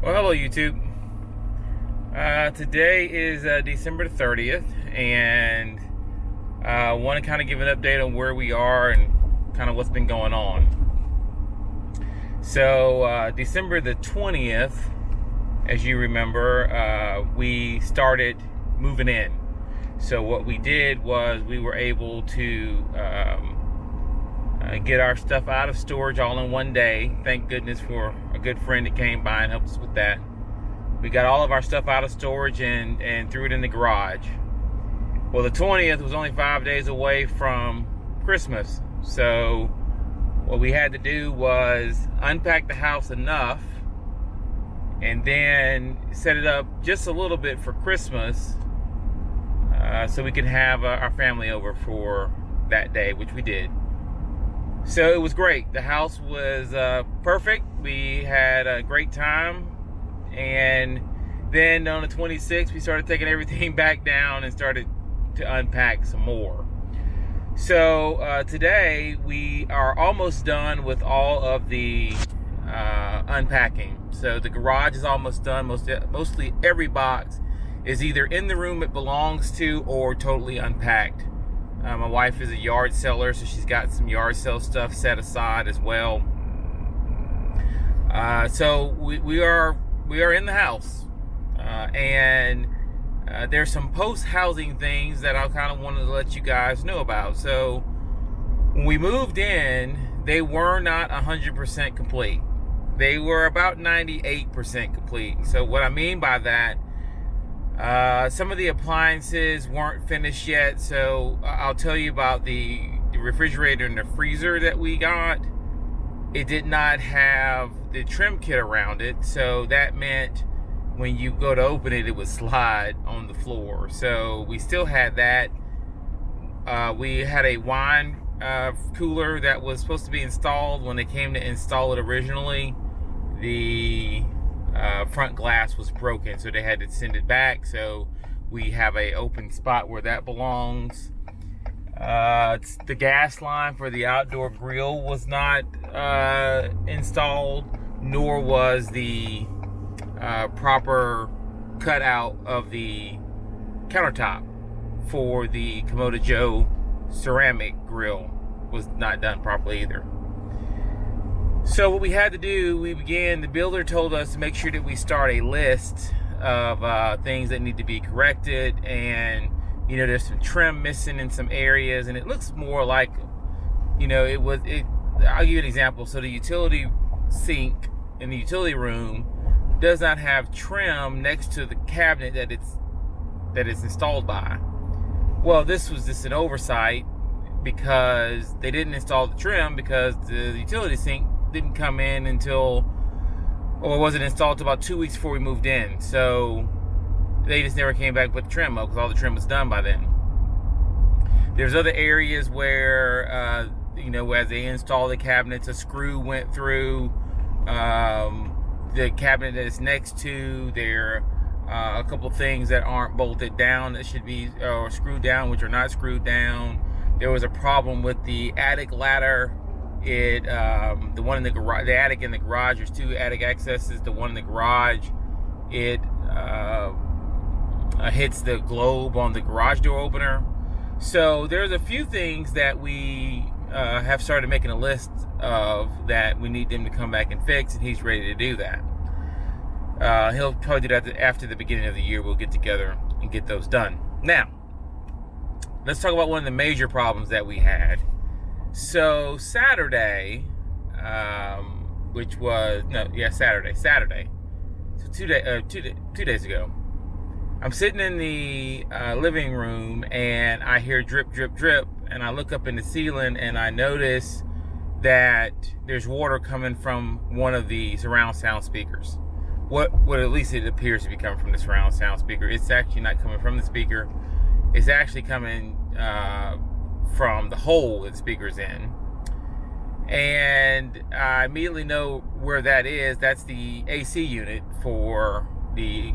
Well, hello YouTube. Today is December 30th, and I want to kind of give an update on where we are and kind of what's been going on. So December the 20th, as you remember, we started moving in. So what we did was we were able to get our stuff out of storage all in one day. Thank goodness for a good friend that came by and helped us with that. We got all of our stuff out of storage and threw it in the garage. Well, the 20th was only 5 days away from Christmas. So what we had to do was unpack the house enough and then set it up just a little bit for Christmas, so we could have our family over for that day, which we did. So it was great. The house was perfect. We had a great time. And then on the 26th, we started taking everything back down and started to unpack some more. So today we are almost done with all of the unpacking. So the garage is almost done. Mostly every box is either in the room it belongs to or totally unpacked. My wife is a yard seller, so she's got some yard sale stuff set aside as well. So we are in the house, and there's some post-housing things that I kind of wanted to let you guys know about. So when we moved in, they were not 100% complete. They were about 98% complete. So what I mean by that, some of the appliances weren't finished yet. So I'll tell you about the refrigerator and the freezer that we got. It did not have the trim kit around it, so that meant when you go to open it, it would slide on the floor. So we still had that. We had a wine cooler that was supposed to be installed. When they came to install it originally, the front glass was broken, so they had to send it back. So we have a open spot where that belongs. The gas line for the outdoor grill was not installed, nor was the proper cutout of the countertop for the Komodo Joe ceramic grill was not done properly either. So what we had to do, the builder told us to make sure that we start a list of things that need to be corrected, and there's some trim missing in some areas, and it looks more like, I'll give you an example. So the utility sink in the utility room does not have trim next to the cabinet that it's installed by. Well, this was just an oversight because they didn't install the trim because the utility sink didn't come in or wasn't installed until about 2 weeks before we moved in. So they just never came back with the trim up because all the trim was done by then. There's other areas where, as they install the cabinets, a screw went through the cabinet that it's next to. There are a couple things that aren't bolted down that should be or screwed down, which are not screwed down. There was a problem with the attic ladder. The one in the garage, the attic in the garage, there's two attic accesses. The one in the garage, it hits the globe on the garage door opener. So there's a few things that we have started making a list of that we need them to come back and fix, and he's ready to do that. He'll probably do that after the beginning of the year. We'll get together and get those done. Now, let's talk about one of the major problems that we had. So Saturday, Saturday. So 2 days ago, I'm sitting in the living room and I hear drip, drip, drip, and I look up in the ceiling and I notice that there's water coming from one of the surround sound speakers. What at least it appears to be coming from the surround sound speaker. It's actually not coming from the speaker. It's actually coming from the hole that the speaker's in. And I immediately know where that is. That's the AC unit for the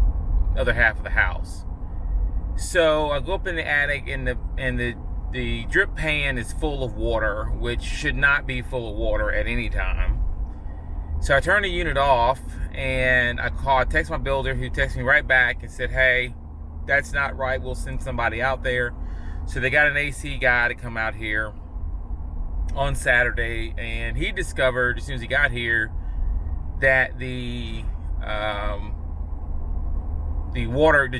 other half of the house. So I go up in the attic, and the drip pan is full of water, which should not be full of water at any time. So I turned the unit off, and I text my builder, who texted me right back and said, hey, that's not right, we'll send somebody out there. So they got an AC guy to come out here on Saturday, and he discovered as soon as he got here that the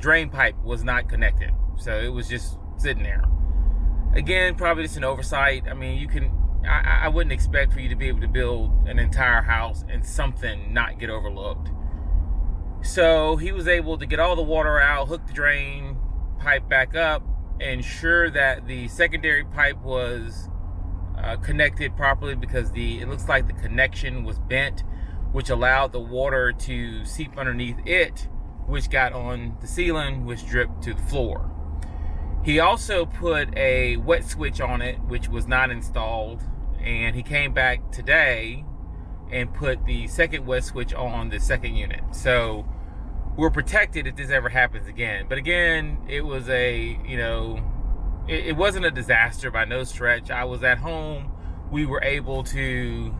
drain pipe was not connected. So it was just sitting there. Again, probably just an oversight. I mean, I wouldn't expect for you to be able to build an entire house and something not get overlooked. So he was able to get all the water out, hook the drain pipe back up, ensure that the secondary pipe was connected properly, because it looks like the connection was bent, which allowed the water to seep underneath it, which got on the ceiling, which dripped to the floor. He also put a wet switch on it, which was not installed, and he came back today and put the second wet switch on the second unit. So we're protected if this ever happens again. But again, it was it wasn't a disaster by no stretch. I was at home. We were able to